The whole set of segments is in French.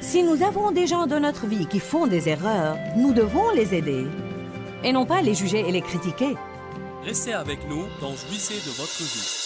Si nous avons des gens dans notre vie qui font des erreurs, nous devons les aider et non pas les juger et les critiquer. Restez avec nous dans Jouissez de votre vie.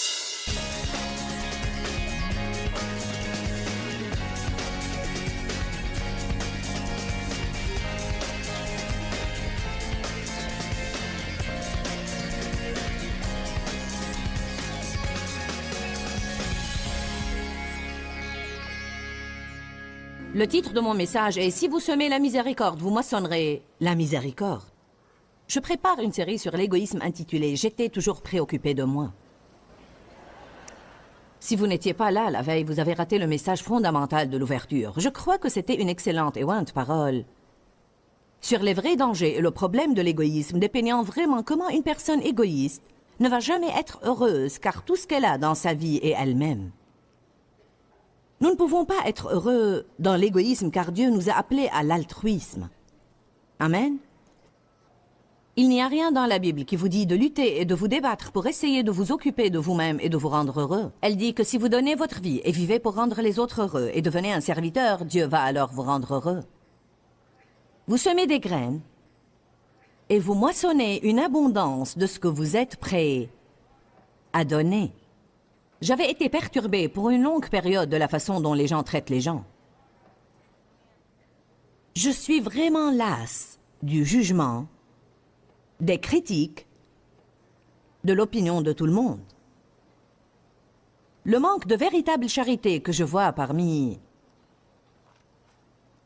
Le titre de mon message est « Si vous semez la miséricorde, vous moissonnerez la miséricorde ». Je prépare une série sur l'égoïsme intitulée « J'étais toujours préoccupé de moi ». Si vous n'étiez pas là la veille, vous avez raté le message fondamental de l'ouverture. Je crois que c'était une excellente et ointe parole sur les vrais dangers et le problème de l'égoïsme, dépeignant vraiment comment une personne égoïste ne va jamais être heureuse, car tout ce qu'elle a dans sa vie est elle-même. Nous ne pouvons pas être heureux dans l'égoïsme car Dieu nous a appelés à l'altruisme. Amen. Il n'y a rien dans la Bible qui vous dit de lutter et de vous débattre pour essayer de vous occuper de vous-même et de vous rendre heureux. Elle dit que si vous donnez votre vie et vivez pour rendre les autres heureux et devenez un serviteur, Dieu va alors vous rendre heureux. Vous semez des graines et vous moissonnez une abondance de ce que vous êtes prêt à donner. J'avais été perturbée pour une longue période de la façon dont les gens traitent les gens. Je suis vraiment lasse du jugement, des critiques, de l'opinion de tout le monde. Le manque de véritable charité que je vois parmi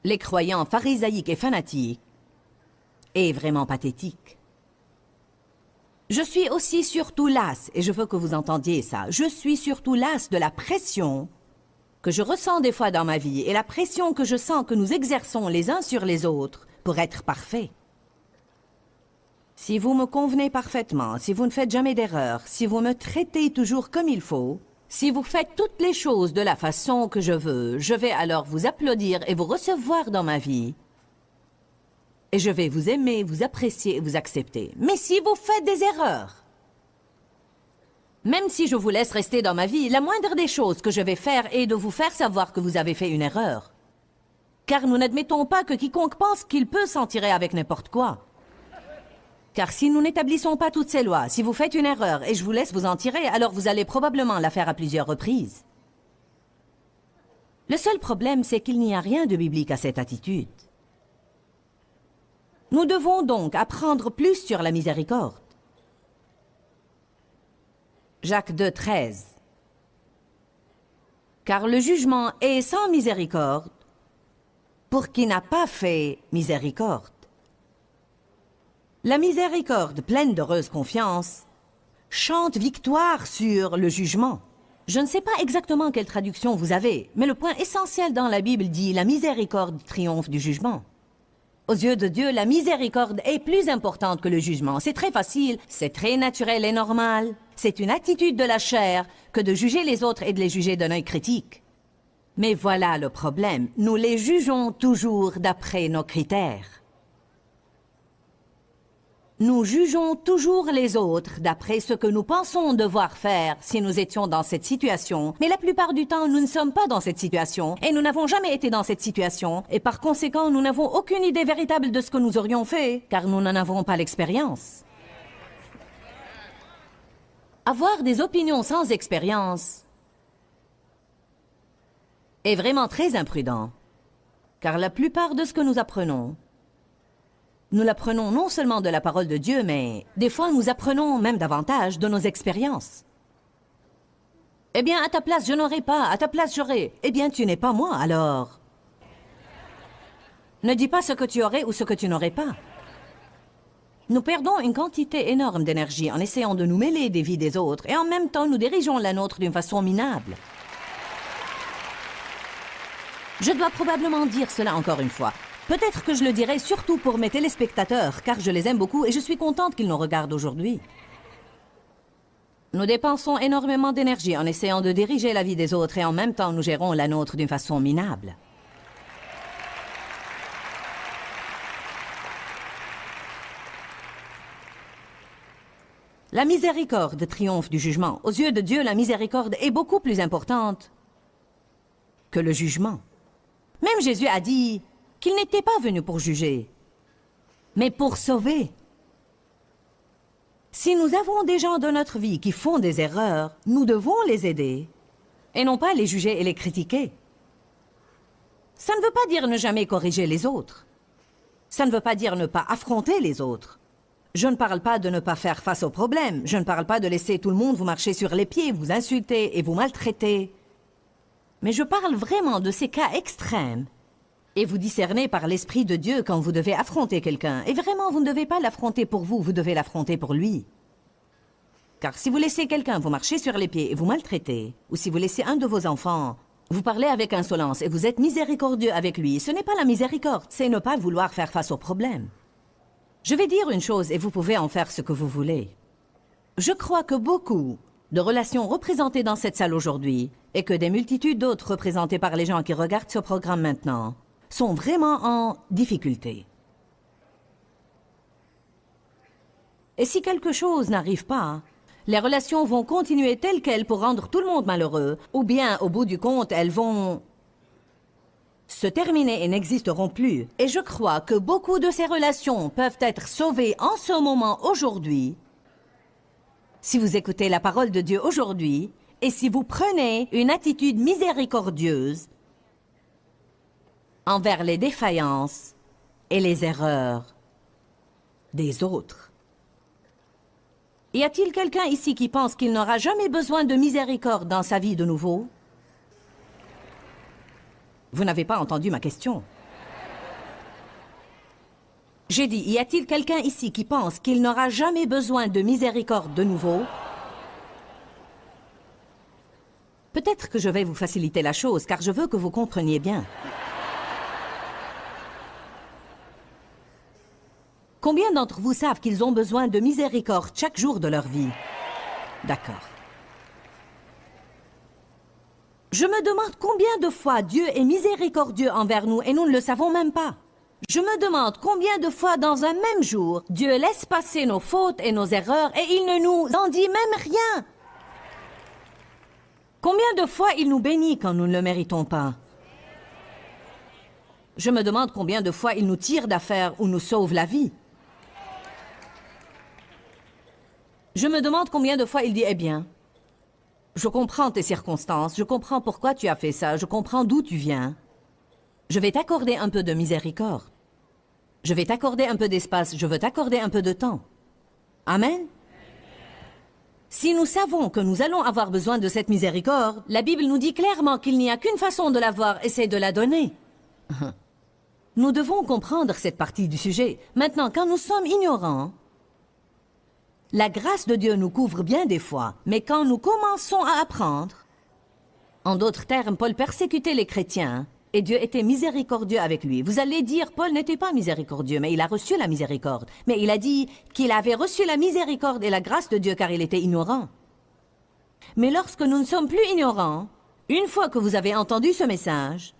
les croyants pharisaïques et fanatiques est vraiment pathétique. Je suis aussi surtout lasse, et je veux que vous entendiez ça, je suis surtout lasse de la pression que je ressens des fois dans ma vie et la pression que je sens que nous exerçons les uns sur les autres pour être parfaits. Si vous me convenez parfaitement, si vous ne faites jamais d'erreur, si vous me traitez toujours comme il faut, si vous faites toutes les choses de la façon que je veux, je vais alors vous applaudir et vous recevoir dans ma vie. Et je vais vous aimer, vous apprécier et vous accepter. Mais si vous faites des erreurs, même si je vous laisse rester dans ma vie, la moindre des choses que je vais faire est de vous faire savoir que vous avez fait une erreur. Car nous n'admettons pas que quiconque pense qu'il peut s'en tirer avec n'importe quoi. Car si nous n'établissons pas toutes ces lois, si vous faites une erreur et je vous laisse vous en tirer, alors vous allez probablement la faire à plusieurs reprises. Le seul problème, c'est qu'il n'y a rien de biblique à cette attitude. Nous devons donc apprendre plus sur la miséricorde. Jacques 2,13. Car le jugement est sans miséricorde pour qui n'a pas fait miséricorde. La miséricorde, pleine d'heureuse confiance, chante victoire sur le jugement. Je ne sais pas exactement quelle traduction vous avez, mais le point essentiel dans la Bible dit « La miséricorde triomphe du jugement ». Aux yeux de Dieu, la miséricorde est plus importante que le jugement. C'est très facile, c'est très naturel et normal. C'est une attitude de la chair que de juger les autres et de les juger d'un œil critique. Mais voilà le problème, nous les jugeons toujours d'après nos critères. Nous jugeons toujours les autres d'après ce que nous pensons devoir faire si nous étions dans cette situation. Mais la plupart du temps, nous ne sommes pas dans cette situation et nous n'avons jamais été dans cette situation. Et par conséquent, nous n'avons aucune idée véritable de ce que nous aurions fait, car nous n'en avons pas l'expérience. Avoir des opinions sans expérience est vraiment très imprudent, car la plupart de ce que nous apprenons, nous l'apprenons non seulement de la parole de Dieu, mais des fois nous apprenons même davantage de nos expériences. Eh bien, à ta place, je n'aurais pas, à ta place, j'aurais. Eh bien, tu n'es pas moi, alors. Ne dis pas ce que tu aurais ou ce que tu n'aurais pas. Nous perdons une quantité énorme d'énergie en essayant de nous mêler des vies des autres et en même temps nous dirigeons la nôtre d'une façon minable. Je dois probablement dire cela encore une fois. Peut-être que je le dirai surtout pour mes téléspectateurs, car je les aime beaucoup et je suis contente qu'ils nous regardent aujourd'hui. Nous dépensons énormément d'énergie en essayant de diriger la vie des autres et en même temps nous gérons la nôtre d'une façon minable. La miséricorde triomphe du jugement. Aux yeux de Dieu, la miséricorde est beaucoup plus importante que le jugement. Même Jésus a dit qu'il n'était pas venu pour juger, mais pour sauver. Si nous avons des gens dans notre vie qui font des erreurs, nous devons les aider et non pas les juger et les critiquer. Ça ne veut pas dire ne jamais corriger les autres. Ça ne veut pas dire ne pas affronter les autres. Je ne parle pas de ne pas faire face aux problèmes. Je ne parle pas de laisser tout le monde vous marcher sur les pieds, vous insulter et vous maltraiter. Mais je parle vraiment de ces cas extrêmes. Et vous discernez par l'Esprit de Dieu quand vous devez affronter quelqu'un. Et vraiment, vous ne devez pas l'affronter pour vous, vous devez l'affronter pour lui. Car si vous laissez quelqu'un vous marcher sur les pieds et vous maltraiter, ou si vous laissez un de vos enfants vous parler avec insolence et vous êtes miséricordieux avec lui, ce n'est pas la miséricorde, c'est ne pas vouloir faire face au problème. Je vais dire une chose et vous pouvez en faire ce que vous voulez. Je crois que beaucoup de relations représentées dans cette salle aujourd'hui et que des multitudes d'autres représentées par les gens qui regardent ce programme maintenant sont vraiment en difficulté. Et si quelque chose n'arrive pas, les relations vont continuer telles quelles pour rendre tout le monde malheureux, ou bien, au bout du compte, elles vont se terminer et n'existeront plus. Et je crois que beaucoup de ces relations peuvent être sauvées en ce moment, aujourd'hui, si vous écoutez la parole de Dieu aujourd'hui, et si vous prenez une attitude miséricordieuse envers les défaillances et les erreurs des autres. Y a-t-il quelqu'un ici qui pense qu'il n'aura jamais besoin de miséricorde dans sa vie de nouveau? Vous n'avez pas entendu ma question. J'ai dit, y a-t-il quelqu'un ici qui pense qu'il n'aura jamais besoin de miséricorde de nouveau? Peut-être que je vais vous faciliter la chose, car je veux que vous compreniez bien. Combien d'entre vous savent qu'ils ont besoin de miséricorde chaque jour de leur vie? D'accord. Je me demande combien de fois Dieu est miséricordieux envers nous et nous ne le savons même pas. Je me demande combien de fois dans un même jour, Dieu laisse passer nos fautes et nos erreurs et il ne nous en dit même rien. Combien de fois il nous bénit quand nous ne le méritons pas? Je me demande combien de fois il nous tire d'affaire ou nous sauve la vie. Je me demande combien de fois il dit « Eh bien, je comprends tes circonstances, je comprends pourquoi tu as fait ça, je comprends d'où tu viens. Je vais t'accorder un peu de miséricorde. Je vais t'accorder un peu d'espace, je veux t'accorder un peu de temps. » Amen. Si nous savons que nous allons avoir besoin de cette miséricorde, la Bible nous dit clairement qu'il n'y a qu'une façon de l'avoir et c'est de la donner. Nous devons comprendre cette partie du sujet. Maintenant, quand nous sommes ignorants, la grâce de Dieu nous couvre bien des fois, mais quand nous commençons à apprendre, en d'autres termes, Paul persécutait les chrétiens, et Dieu était miséricordieux avec lui. Vous allez dire, Paul n'était pas miséricordieux, mais il a reçu la miséricorde. Mais il a dit qu'il avait reçu la miséricorde et la grâce de Dieu car il était ignorant. Mais lorsque nous ne sommes plus ignorants, une fois que vous avez entendu ce message,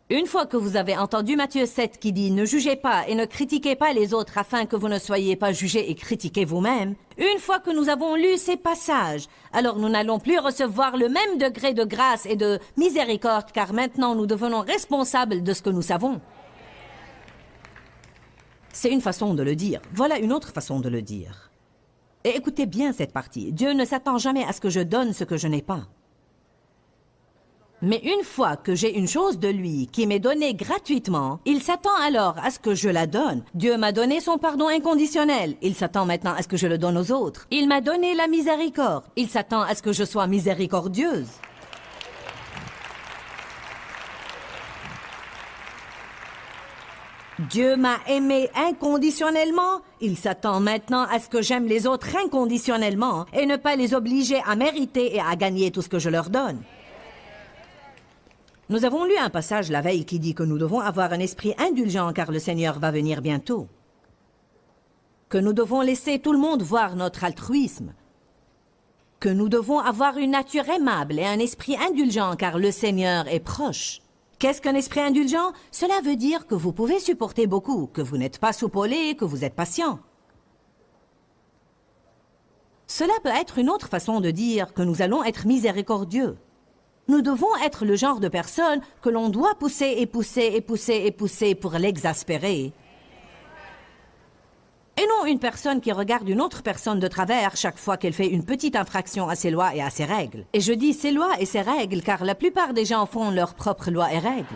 une fois que vous avez entendu Matthieu 7 qui dit « Ne jugez pas et ne critiquez pas les autres afin que vous ne soyez pas jugés et critiquez vous-même », une fois que nous avons lu ces passages, alors nous n'allons plus recevoir le même degré de grâce et de miséricorde car maintenant nous devenons responsables de ce que nous savons. C'est une façon de le dire. Voilà une autre façon de le dire. Et écoutez bien cette partie. Dieu ne s'attend jamais à ce que je donne ce que je n'ai pas. Mais une fois que j'ai une chose de lui qui m'est donnée gratuitement, il s'attend alors à ce que je la donne. Dieu m'a donné son pardon inconditionnel. Il s'attend maintenant à ce que je le donne aux autres. Il m'a donné la miséricorde. Il s'attend à ce que je sois miséricordieuse. Dieu m'a aimé inconditionnellement. Il s'attend maintenant à ce que j'aime les autres inconditionnellement et ne pas les obliger à mériter et à gagner tout ce que je leur donne. Nous avons lu un passage la veille qui dit que nous devons avoir un esprit indulgent car le Seigneur va venir bientôt. Que nous devons laisser tout le monde voir notre altruisme. Que nous devons avoir une nature aimable et un esprit indulgent car le Seigneur est proche. Qu'est-ce qu'un esprit indulgent? Cela veut dire que vous pouvez supporter beaucoup, que vous n'êtes pas soupolé, que vous êtes patient. Cela peut être une autre façon de dire que nous allons être miséricordieux. Nous devons être le genre de personne que l'on doit pousser et pousser et pousser et pousser pour l'exaspérer. Et non une personne qui regarde une autre personne de travers chaque fois qu'elle fait une petite infraction à ses lois et à ses règles. Et je dis ses lois et ses règles car la plupart des gens font leurs propres lois et règles.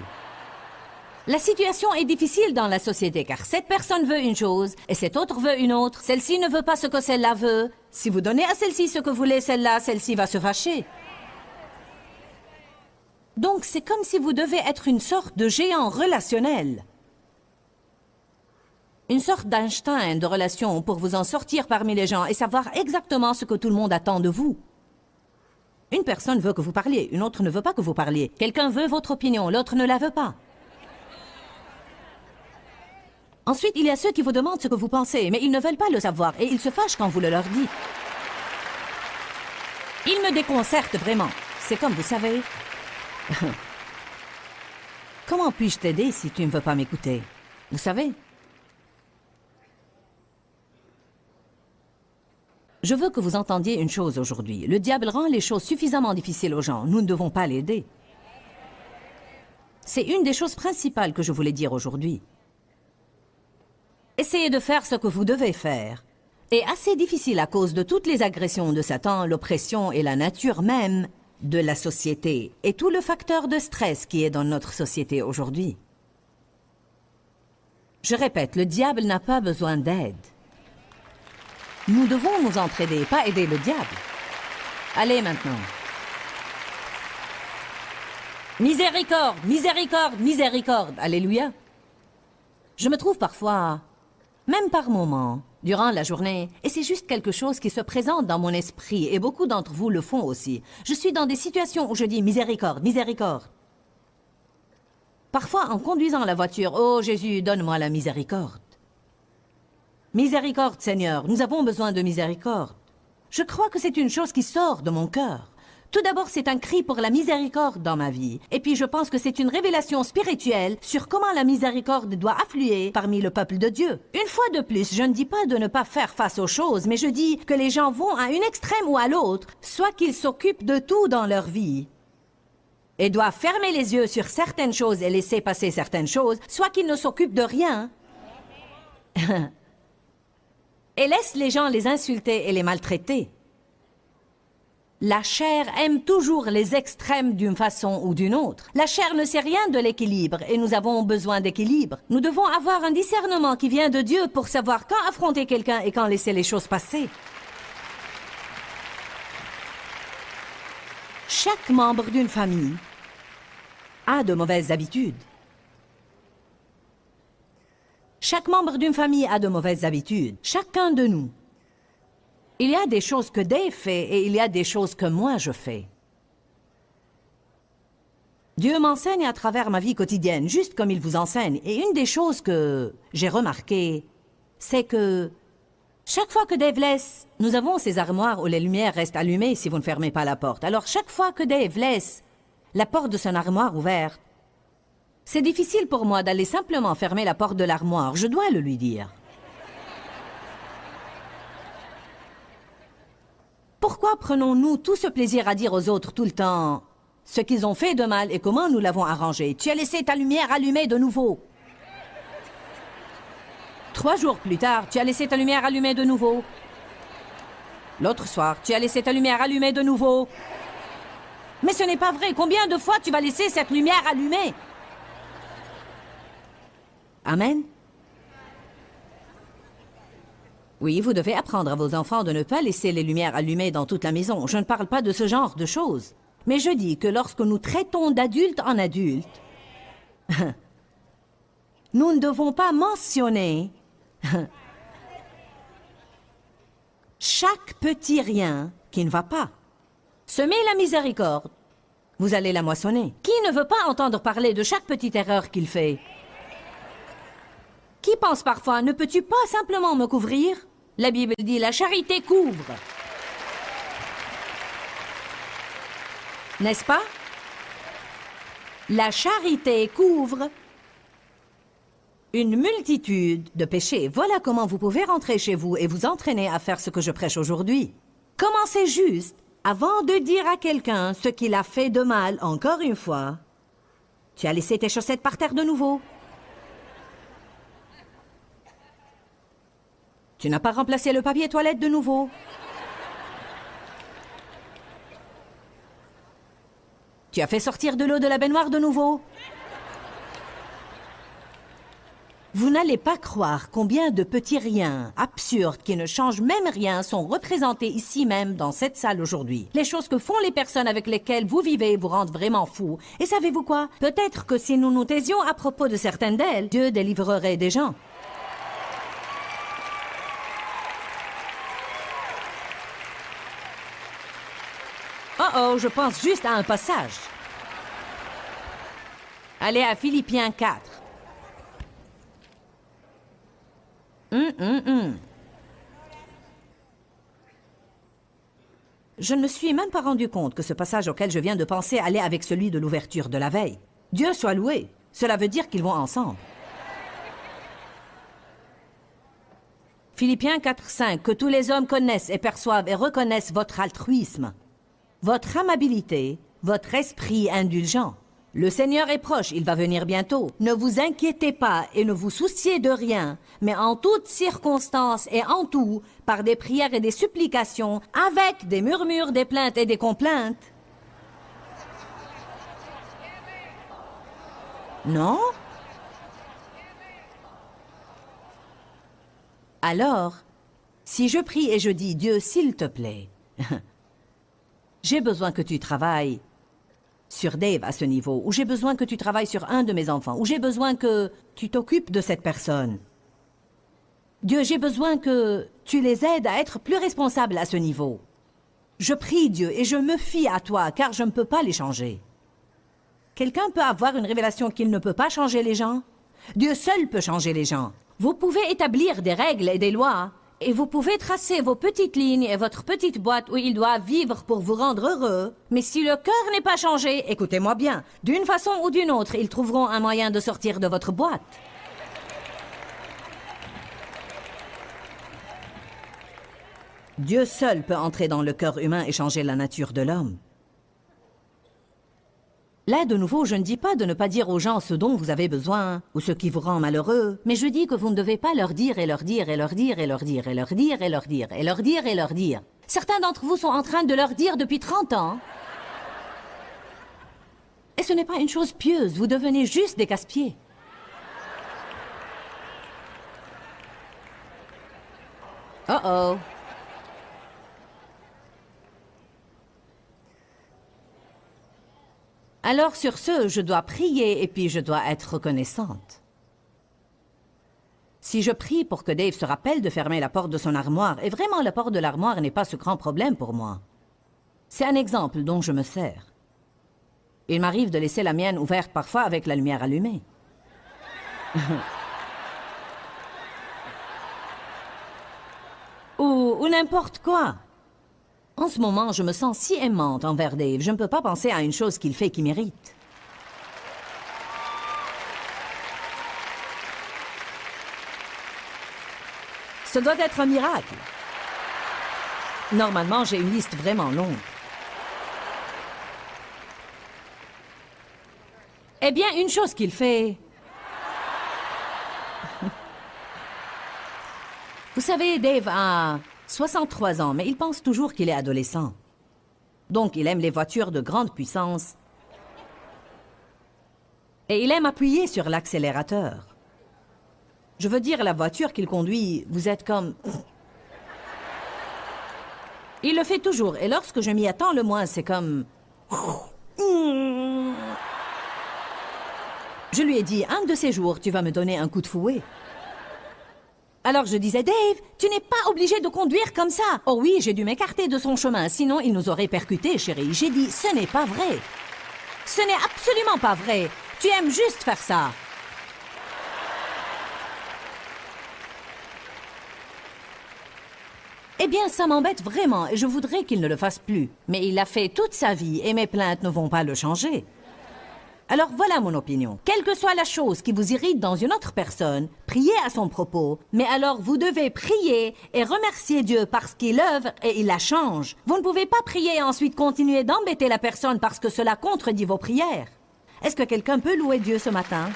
La situation est difficile dans la société car cette personne veut une chose et cette autre veut une autre. Celle-ci ne veut pas ce que celle-là veut. Si vous donnez à celle-ci ce que voulez celle-là, celle-ci va se fâcher. Donc c'est comme si vous devez être une sorte de géant relationnel. Une sorte d'Einstein de relation pour vous en sortir parmi les gens et savoir exactement ce que tout le monde attend de vous. Une personne veut que vous parliez, une autre ne veut pas que vous parliez. Quelqu'un veut votre opinion, l'autre ne la veut pas. Ensuite, il y a ceux qui vous demandent ce que vous pensez, mais ils ne veulent pas le savoir et ils se fâchent quand vous le leur dites. Ils me déconcertent vraiment. C'est comme vous savez... Comment puis-je t'aider si tu ne veux pas m'écouter? Vous savez? Je veux que vous entendiez une chose aujourd'hui. Le diable rend les choses suffisamment difficiles aux gens. Nous ne devons pas l'aider. C'est une des choses principales que je voulais dire aujourd'hui. Essayez de faire ce que vous devez faire. Est assez difficile à cause de toutes les agressions de Satan, l'oppression et la nature même de la société et tout le facteur de stress qui est dans notre société aujourd'hui. Je répète, le diable n'a pas besoin d'aide. Nous devons nous entraider, pas aider le diable. Allez maintenant. Miséricorde, miséricorde, miséricorde. Alléluia. Je me trouve parfois, même par moments, durant la journée, et c'est juste quelque chose qui se présente dans mon esprit, et beaucoup d'entre vous le font aussi. Je suis dans des situations où je dis miséricorde, miséricorde. Parfois, en conduisant la voiture, « Oh Jésus, donne-moi la miséricorde. » Miséricorde, Seigneur, nous avons besoin de miséricorde. Je crois que c'est une chose qui sort de mon cœur. Tout d'abord, c'est un cri pour la miséricorde dans ma vie. Et puis, je pense que c'est une révélation spirituelle sur comment la miséricorde doit affluer parmi le peuple de Dieu. Une fois de plus, je ne dis pas de ne pas faire face aux choses, mais je dis que les gens vont à une extrême ou à l'autre, soit qu'ils s'occupent de tout dans leur vie et doivent fermer les yeux sur certaines choses et laisser passer certaines choses, soit qu'ils ne s'occupent de rien et laissent les gens les insulter et les maltraiter. La chair aime toujours les extrêmes d'une façon ou d'une autre. La chair ne sait rien de l'équilibre et nous avons besoin d'équilibre. Nous devons avoir un discernement qui vient de Dieu pour savoir quand affronter quelqu'un et quand laisser les choses passer. Chaque membre d'une famille a de mauvaises habitudes. Chaque membre d'une famille a de mauvaises habitudes. Chacun de nous. Il y a des choses que Dave fait et il y a des choses que moi je fais. Dieu m'enseigne à travers ma vie quotidienne, juste comme il vous enseigne. Et une des choses que j'ai remarquées, c'est que chaque fois que Dave laisse, nous avons ces armoires où les lumières restent allumées si vous ne fermez pas la porte. Alors chaque fois que Dave laisse la porte de son armoire ouverte, c'est difficile pour moi d'aller simplement fermer la porte de l'armoire. Je dois le lui dire. Pourquoi prenons-nous tout ce plaisir à dire aux autres tout le temps ce qu'ils ont fait de mal et comment nous l'avons arrangé? Tu as laissé ta lumière allumée de nouveau. 3 jours plus tard, tu as laissé ta lumière allumée de nouveau. L'autre soir, tu as laissé ta lumière allumée de nouveau. Mais ce n'est pas vrai. Combien de fois tu vas laisser cette lumière allumée? Amen. Oui, vous devez apprendre à vos enfants de ne pas laisser les lumières allumées dans toute la maison. Je ne parle pas de ce genre de choses. Mais je dis que lorsque nous traitons d'adulte en adulte, nous ne devons pas mentionner chaque petit rien qui ne va pas. Semez la miséricorde, vous allez la moissonner. Qui ne veut pas entendre parler de chaque petite erreur qu'il fait? Qui pense parfois, ne peux-tu pas simplement me couvrir? La Bible dit, la charité couvre. N'est-ce pas? La charité couvre une multitude de péchés. Voilà comment vous pouvez rentrer chez vous et vous entraîner à faire ce que je prêche aujourd'hui. Commencez juste Avant de dire à quelqu'un ce qu'il a fait de mal, encore une fois, tu as laissé tes chaussettes par terre de nouveau. Tu n'as pas remplacé le papier toilette de nouveau. Tu as fait sortir de l'eau de la baignoire de nouveau. Vous n'allez pas croire combien de petits riens absurdes qui ne changent même rien sont représentés ici même dans cette salle aujourd'hui. Les choses que font les personnes avec lesquelles vous vivez vous rendent vraiment fou. Et savez-vous quoi? Peut-être que si nous nous taisions à propos de certaines d'elles, Dieu délivrerait des gens. Oh, je pense juste à un passage. Allez à Philippiens 4. Je ne me suis même pas rendu compte que ce passage auquel je viens de penser allait avec celui de l'ouverture de la veille. Dieu soit loué. Cela veut dire qu'ils vont ensemble. Philippiens 4:5. Que tous les hommes connaissent et perçoivent et reconnaissent votre altruisme, votre amabilité, votre esprit indulgent. Le Seigneur est proche, il va venir bientôt. Ne vous inquiétez pas et ne vous souciez de rien, mais en toutes circonstances et en tout, par des prières et des supplications, avec des murmures, des plaintes et des complaintes. Non? Alors, si je prie et je dis, Dieu, s'il te plaît, j'ai besoin que tu travailles sur Dave à ce niveau, ou j'ai besoin que tu travailles sur un de mes enfants, ou j'ai besoin que tu t'occupes de cette personne. Dieu, j'ai besoin que tu les aides à être plus responsables à ce niveau. Je prie Dieu et je me fie à toi, car je ne peux pas les changer. Quelqu'un peut avoir une révélation qu'il ne peut pas changer les gens? Dieu seul peut changer les gens. Vous pouvez établir des règles et des lois, et vous pouvez tracer vos petites lignes et votre petite boîte où ils doivent vivre pour vous rendre heureux. Mais si le cœur n'est pas changé, écoutez-moi bien, d'une façon ou d'une autre, ils trouveront un moyen de sortir de votre boîte. Dieu seul peut entrer dans le cœur humain et changer la nature de l'homme. Là, de nouveau, je ne dis pas de ne pas dire aux gens ce dont vous avez besoin, ou ce qui vous rend malheureux, mais je dis que vous ne devez pas leur dire et leur dire et leur dire et leur dire et leur dire et leur dire et leur dire et leur dire. Certains d'entre vous sont en train de leur dire depuis 30 ans. Et ce n'est pas une chose pieuse, vous devenez juste des casse-pieds. Oh. Alors sur ce, je dois prier et puis je dois être reconnaissante. Si je prie pour que Dave se rappelle de fermer la porte de son armoire, et vraiment la porte de l'armoire n'est pas ce grand problème pour moi. C'est un exemple dont je me sers. Il m'arrive de laisser la mienne ouverte parfois avec la lumière allumée. ou n'importe quoi. En ce moment, je me sens si aimante envers Dave, je ne peux pas penser à une chose qu'il fait qui mérite. Ce doit être un miracle. Normalement, j'ai une liste vraiment longue. Eh bien, une chose qu'il fait... Vous savez, Dave a 63 ans, mais il pense toujours qu'il est adolescent. Donc, il aime les voitures de grande puissance. Et il aime appuyer sur l'accélérateur. Je veux dire, la voiture qu'il conduit, vous êtes comme... Il le fait toujours, et lorsque je m'y attends le moins, c'est comme... Je lui ai dit, un de ces jours, tu vas me donner un coup de fouet. Alors je disais, Dave, tu n'es pas obligé de conduire comme ça. Oh oui, j'ai dû m'écarter de son chemin, sinon il nous aurait percutés, chérie. J'ai dit, ce n'est pas vrai. Ce n'est absolument pas vrai. Tu aimes juste faire ça. Eh bien, ça m'embête vraiment et je voudrais qu'il ne le fasse plus. Mais il l'a fait toute sa vie et mes plaintes ne vont pas le changer. Alors voilà mon opinion. Quelle que soit la chose qui vous irrite dans une autre personne, priez à son propos, mais alors vous devez prier et remercier Dieu parce qu'il œuvre et il la change. Vous ne pouvez pas prier et ensuite continuer d'embêter la personne parce que cela contredit vos prières. Est-ce que quelqu'un peut louer Dieu ce matin?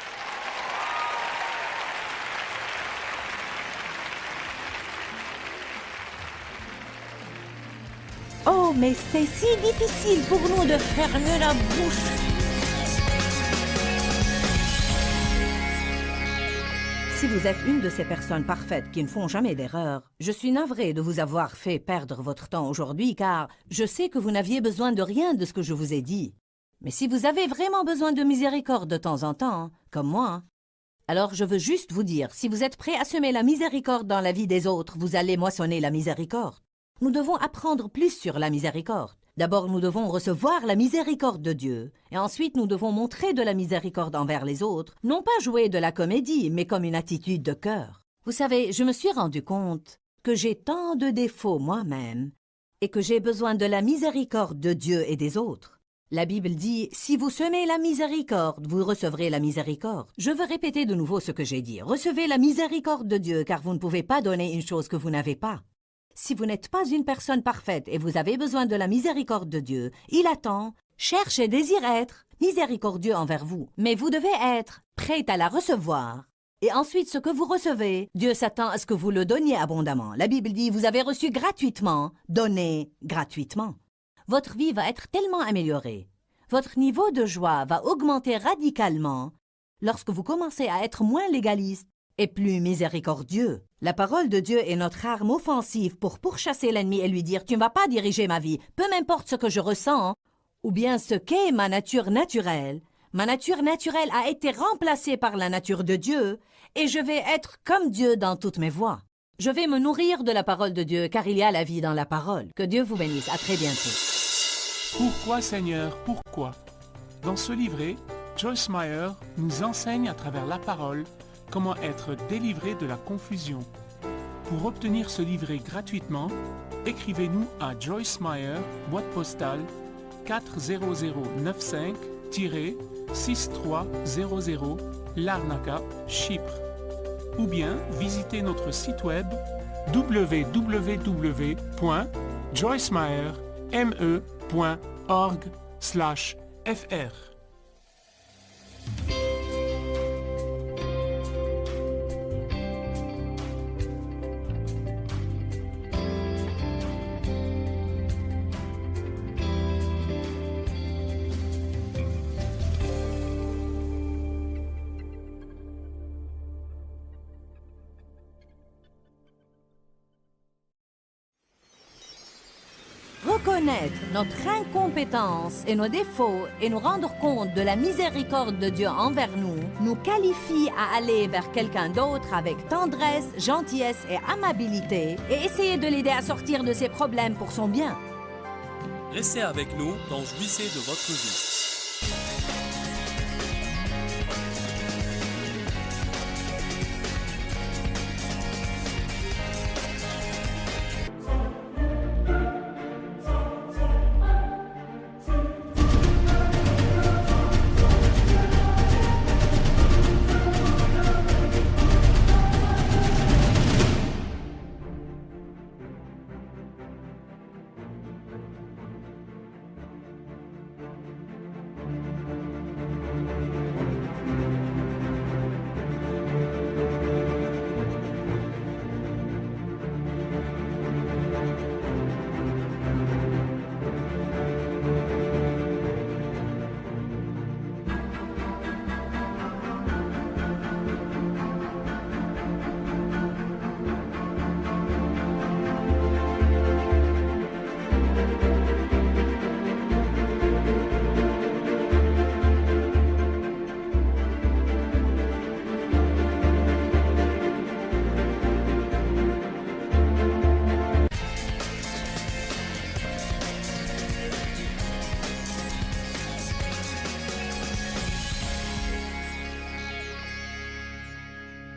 Oh, mais c'est si difficile pour nous de fermer la bouche. Si vous êtes une de ces personnes parfaites qui ne font jamais d'erreur, je suis navrée de vous avoir fait perdre votre temps aujourd'hui car je sais que vous n'aviez besoin de rien de ce que je vous ai dit. Mais si vous avez vraiment besoin de miséricorde de temps en temps, comme moi, alors je veux juste vous dire, si vous êtes prêt à semer la miséricorde dans la vie des autres, vous allez moissonner la miséricorde. Nous devons apprendre plus sur la miséricorde. D'abord, nous devons recevoir la miséricorde de Dieu, et ensuite nous devons montrer de la miséricorde envers les autres, non pas jouer de la comédie, mais comme une attitude de cœur. Vous savez, je me suis rendu compte que j'ai tant de défauts moi-même, et que j'ai besoin de la miséricorde de Dieu et des autres. La Bible dit, si vous semez la miséricorde, vous recevrez la miséricorde. Je veux répéter de nouveau ce que j'ai dit. Recevez la miséricorde de Dieu, car vous ne pouvez pas donner une chose que vous n'avez pas. Si vous n'êtes pas une personne parfaite et vous avez besoin de la miséricorde de Dieu, il attend, cherche et désire être miséricordieux envers vous. Mais vous devez être prêt à la recevoir. Et ensuite, ce que vous recevez, Dieu s'attend à ce que vous le donniez abondamment. La Bible dit, vous avez reçu gratuitement, donnez gratuitement. Votre vie va être tellement améliorée. Votre niveau de joie va augmenter radicalement lorsque vous commencez à être moins légaliste et plus miséricordieux. La parole de Dieu est notre arme offensive pour pourchasser l'ennemi et lui dire « Tu ne vas pas diriger ma vie, peu m'importe ce que je ressens, ou bien ce qu'est ma nature naturelle. Ma nature naturelle a été remplacée par la nature de Dieu et je vais être comme Dieu dans toutes mes voies. Je vais me nourrir de la parole de Dieu car il y a la vie dans la parole. Que Dieu vous bénisse. À très bientôt. » Pourquoi Seigneur, pourquoi? Dans ce livret, Joyce Meyer nous enseigne à travers la parole comment être délivré de la confusion. Pour obtenir ce livret gratuitement, écrivez-nous à Joyce Meyer, boîte postale 40095-6300 Larnaca, Chypre. Ou bien visitez notre site web www.joycemeyer.org/fr. Reconnaître notre incompétence et nos défauts et nous rendre compte de la miséricorde de Dieu envers nous, nous qualifie à aller vers quelqu'un d'autre avec tendresse, gentillesse et amabilité et essayer de l'aider à sortir de ses problèmes pour son bien. Restez avec nous dans Jouissez de votre vie.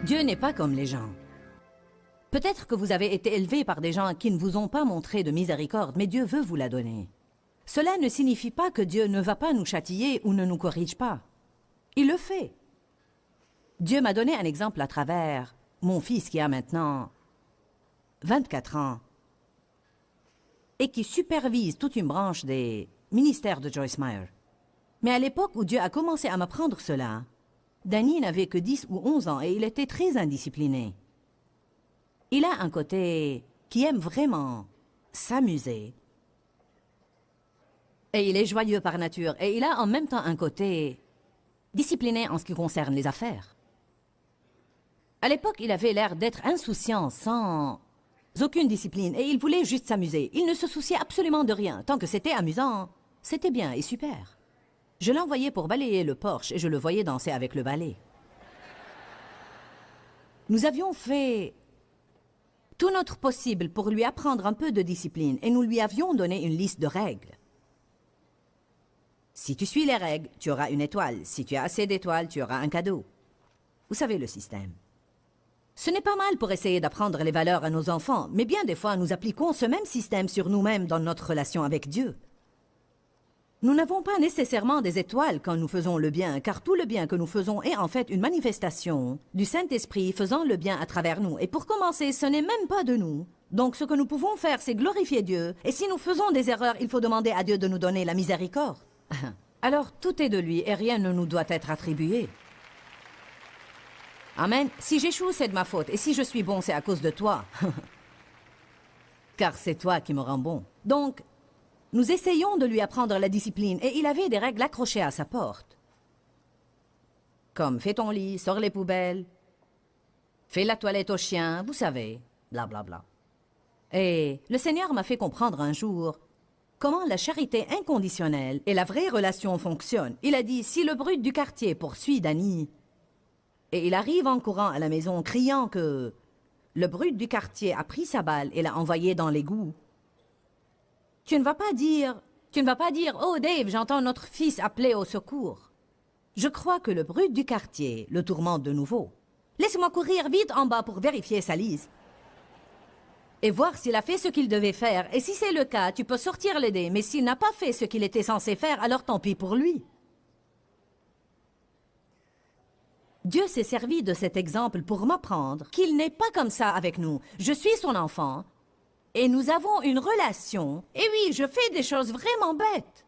Dieu n'est pas comme les gens. Peut-être que vous avez été élevé par des gens qui ne vous ont pas montré de miséricorde, mais Dieu veut vous la donner. Cela ne signifie pas que Dieu ne va pas nous châtier ou ne nous corrige pas. Il le fait. Dieu m'a donné un exemple à travers mon fils qui a maintenant 24 ans et qui supervise toute une branche des ministères de Joyce Meyer. Mais à l'époque où Dieu a commencé à m'apprendre cela, Danny n'avait que 10 ou 11 ans et il était très indiscipliné. Il a un côté qui aime vraiment s'amuser. Et il est joyeux par nature. Et il a en même temps un côté discipliné en ce qui concerne les affaires. À l'époque, il avait l'air d'être insouciant, sans aucune discipline. Et il voulait juste s'amuser. Il ne se souciait absolument de rien. Tant que c'était amusant, c'était bien et super. Je l'envoyais pour balayer le porche et je le voyais danser avec le balai. Nous avions fait tout notre possible pour lui apprendre un peu de discipline et nous lui avions donné une liste de règles. Si tu suis les règles, tu auras une étoile. Si tu as assez d'étoiles, tu auras un cadeau. Vous savez le système. Ce n'est pas mal pour essayer d'apprendre les valeurs à nos enfants, mais bien des fois nous appliquons ce même système sur nous-mêmes dans notre relation avec Dieu. Nous n'avons pas nécessairement des étoiles quand nous faisons le bien, car tout le bien que nous faisons est en fait une manifestation du Saint-Esprit faisant le bien à travers nous. Et pour commencer, ce n'est même pas de nous. Donc ce que nous pouvons faire, c'est glorifier Dieu. Et si nous faisons des erreurs, il faut demander à Dieu de nous donner la miséricorde. Alors tout est de lui et rien ne nous doit être attribué. Amen. Si j'échoue, c'est de ma faute. Et si je suis bon, c'est à cause de toi. Car c'est toi qui me rends bon. Donc, nous essayons de lui apprendre la discipline et il avait des règles accrochées à sa porte. Comme fais ton lit, sors les poubelles, fais la toilette au chien, vous savez, blablabla. Et le Seigneur m'a fait comprendre un jour comment la charité inconditionnelle et la vraie relation fonctionnent. Il a dit, si le brute du quartier poursuit Danny, et il arrive en courant à la maison criant que le brute du quartier a pris sa balle et l'a envoyée dans l'égout, tu ne vas pas dire, oh Dave, j'entends notre fils appeler au secours. Je crois que le brute du quartier le tourmente de nouveau. Laisse-moi courir vite en bas pour vérifier sa liste. Et voir s'il a fait ce qu'il devait faire. Et si c'est le cas, tu peux sortir l'aider. Mais s'il n'a pas fait ce qu'il était censé faire, alors tant pis pour lui. Dieu s'est servi de cet exemple pour m'apprendre qu'il n'est pas comme ça avec nous. Je suis son enfant et nous avons une relation. Et oui, je fais des choses vraiment bêtes.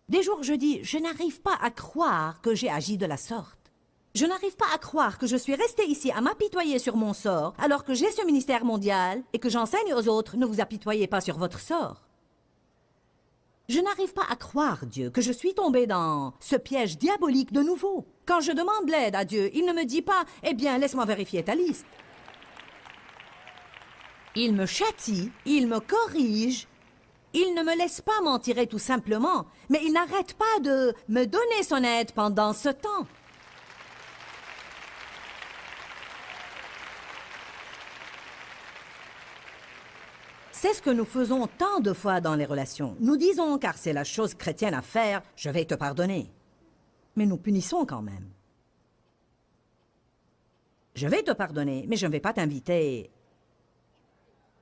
Des jours, je dis, je n'arrive pas à croire que j'ai agi de la sorte. Je n'arrive pas à croire que je suis restée ici à m'apitoyer sur mon sort, alors que j'ai ce ministère mondial et que j'enseigne aux autres, ne vous apitoyez pas sur votre sort. Je n'arrive pas à croire, Dieu, que je suis tombée dans ce piège diabolique de nouveau. Quand je demande l'aide à Dieu, il ne me dit pas, eh bien, laisse-moi vérifier ta liste. Il me châtie, il me corrige, il ne me laisse pas m'en tirer tout simplement, mais il n'arrête pas de me donner son aide pendant ce temps. C'est ce que nous faisons tant de fois dans les relations. Nous disons, car c'est la chose chrétienne à faire, je vais te pardonner. Mais nous punissons quand même. Je vais te pardonner, mais je ne vais pas t'inviter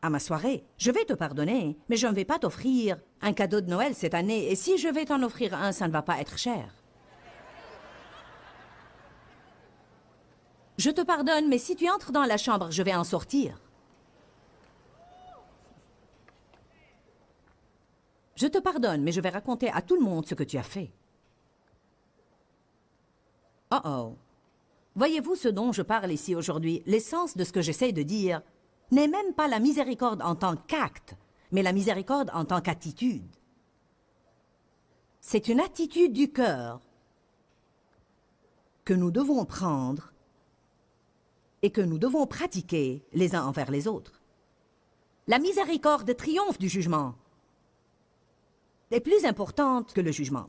à ma soirée. Je vais te pardonner, mais je ne vais pas t'offrir un cadeau de Noël cette année. Et si je vais t'en offrir un, ça ne va pas être cher. Je te pardonne, mais si tu entres dans la chambre, je vais en sortir. Je te pardonne, mais je vais raconter à tout le monde ce que tu as fait. Oh oh. Voyez-vous ce dont je parle ici aujourd'hui? L'essence de ce que j'essaie de dire n'est même pas la miséricorde en tant qu'acte, mais la miséricorde en tant qu'attitude. C'est une attitude du cœur que nous devons prendre et que nous devons pratiquer les uns envers les autres. La miséricorde triomphe du jugement. Est plus importante que le jugement.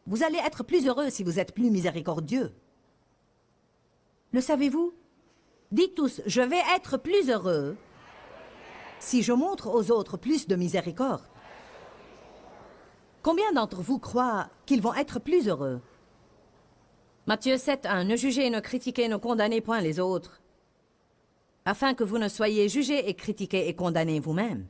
Vous allez être plus heureux si vous êtes plus miséricordieux. Le savez-vous? Dites tous, je vais être plus heureux si je montre aux autres plus de miséricorde. Combien d'entre vous croient qu'ils vont être plus heureux? Matthieu 7:1, ne jugez, ne critiquez, ne condamnez point les autres, afin que vous ne soyez jugés et critiqués et condamnés vous-même.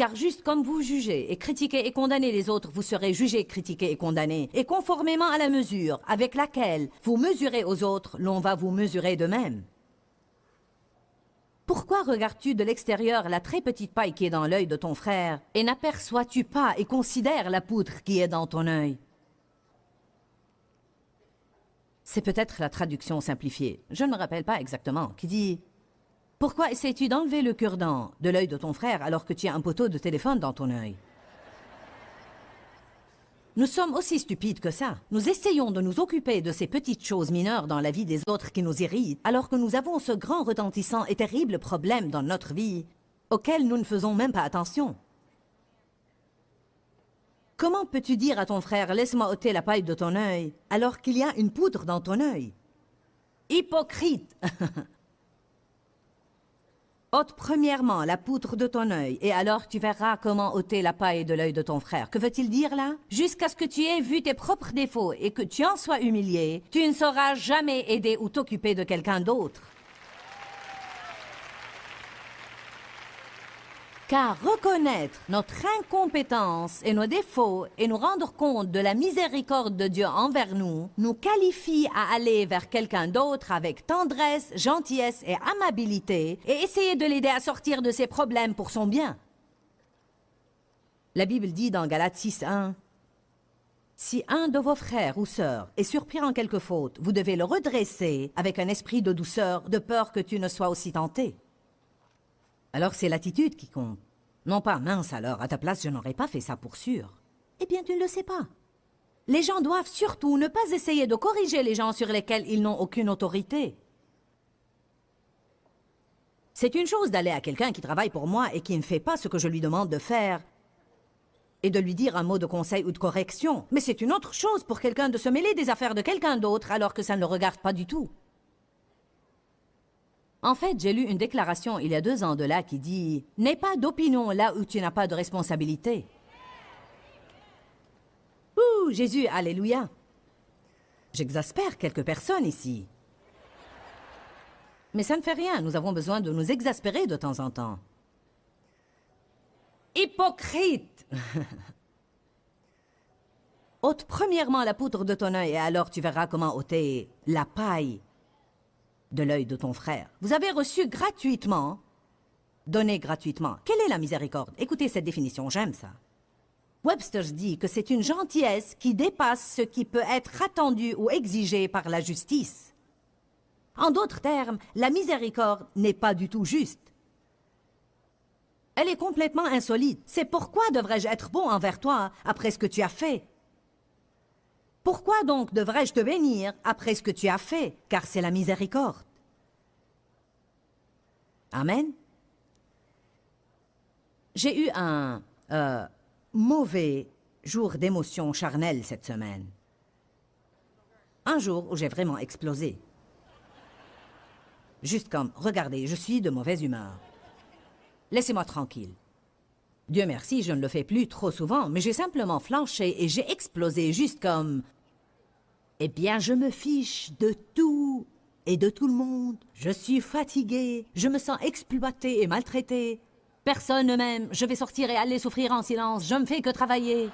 Car juste comme vous jugez et critiquez et condamnez les autres, vous serez jugés, critiqués et condamnés. Et conformément à la mesure avec laquelle vous mesurez aux autres, l'on va vous mesurer de même. Pourquoi regardes-tu de l'extérieur la très petite paille qui est dans l'œil de ton frère et n'aperçois-tu pas et considères la poutre qui est dans ton œil? C'est peut-être la traduction simplifiée, je ne me rappelle pas exactement, qui dit « Pourquoi essaies-tu d'enlever le cure-dent de l'œil de ton frère alors que tu as un poteau de téléphone dans ton œil ?» Nous sommes aussi stupides que ça. Nous essayons de nous occuper de ces petites choses mineures dans la vie des autres qui nous irritent, alors que nous avons ce grand retentissant et terrible problème dans notre vie, auquel nous ne faisons même pas attention. Comment peux-tu dire à ton frère « Laisse-moi ôter la paille de ton œil » alors qu'il y a une poudre dans ton œil? Hypocrite! Ôte premièrement la poutre de ton œil, et alors tu verras comment ôter la paille de l'œil de ton frère. Que veut-il dire là? Jusqu'à ce que tu aies vu tes propres défauts et que tu en sois humilié, tu ne sauras jamais aider ou t'occuper de quelqu'un d'autre. Car reconnaître notre incompétence et nos défauts et nous rendre compte de la miséricorde de Dieu envers nous, nous qualifie à aller vers quelqu'un d'autre avec tendresse, gentillesse et amabilité et essayer de l'aider à sortir de ses problèmes pour son bien. La Bible dit dans Galates 6:1, « Si un de vos frères ou sœurs est surpris en quelque faute, vous devez le redresser avec un esprit de douceur, de peur que tu ne sois aussi tenté. » Alors c'est l'attitude qui compte. Non pas « mince alors, à ta place je n'aurais pas fait ça pour sûr ». Eh bien tu ne le sais pas. Les gens doivent surtout ne pas essayer de corriger les gens sur lesquels ils n'ont aucune autorité. C'est une chose d'aller à quelqu'un qui travaille pour moi et qui ne fait pas ce que je lui demande de faire et de lui dire un mot de conseil ou de correction. Mais c'est une autre chose pour quelqu'un de se mêler des affaires de quelqu'un d'autre alors que ça ne le regarde pas du tout. En fait, j'ai lu une déclaration il y a 2 ans de là qui dit « N'aie pas d'opinion là où tu n'as pas de responsabilité. » Ouh, Jésus, alléluia! J'exaspère quelques personnes ici. Mais ça ne fait rien, nous avons besoin de nous exaspérer de temps en temps. Hypocrite! Ôte premièrement la poutre de ton œil et alors tu verras comment ôter la paille de l'œil de ton frère. Vous avez reçu gratuitement, donné gratuitement. Quelle est la miséricorde? Écoutez cette définition, j'aime ça. Webster dit que c'est une gentillesse qui dépasse ce qui peut être attendu ou exigé par la justice. En d'autres termes, la miséricorde n'est pas du tout juste. Elle est complètement insolite. C'est pourquoi devrais-je être bon envers toi après ce que tu as fait? Pourquoi donc devrais-je te bénir après ce que tu as fait? Car c'est la miséricorde. Amen. J'ai eu un mauvais jour d'émotion charnelle cette semaine. Un jour où j'ai vraiment explosé. Juste comme, regardez, je suis de mauvaise humeur. Laissez-moi tranquille. Dieu merci, je ne le fais plus trop souvent, mais j'ai simplement flanché et j'ai explosé juste comme... Eh bien, je me fiche de tout et de tout le monde. Je suis fatiguée, je me sens exploitée et maltraitée. Personne ne m'aime, je vais sortir et aller souffrir en silence, je ne fais que travailler.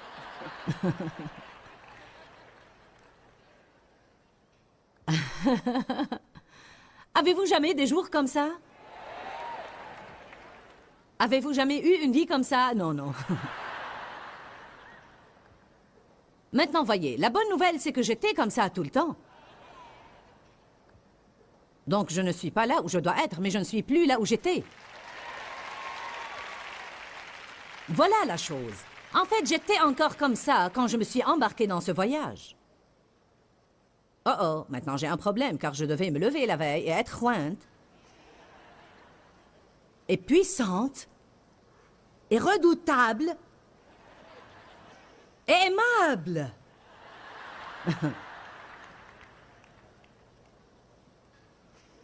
Avez-vous jamais des jours comme ça? Avez-vous jamais eu une vie comme ça? Non, non. Maintenant, voyez, la bonne nouvelle, c'est que j'étais comme ça tout le temps. Donc, je ne suis pas là où je dois être, mais je ne suis plus là où j'étais. Voilà la chose. En fait, j'étais encore comme ça quand je me suis embarquée dans ce voyage. Oh oh, maintenant j'ai un problème, car je devais me lever la veille et être jointe. Et puissante, et redoutable, et aimable.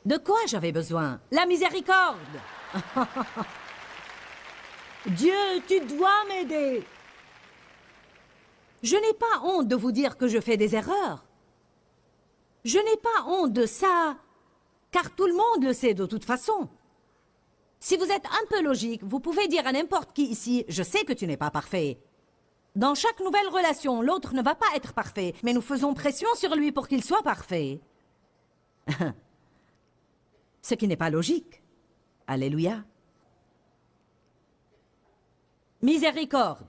De quoi j'avais besoin? La miséricorde. Dieu, tu dois m'aider. Je n'ai pas honte de vous dire que je fais des erreurs. Je n'ai pas honte de ça, car tout le monde le sait de toute façon. Si vous êtes un peu logique, vous pouvez dire à n'importe qui ici, je sais que tu n'es pas parfait. Dans chaque nouvelle relation, l'autre ne va pas être parfait, mais nous faisons pression sur lui pour qu'il soit parfait. Ce qui n'est pas logique. Alléluia. Miséricorde.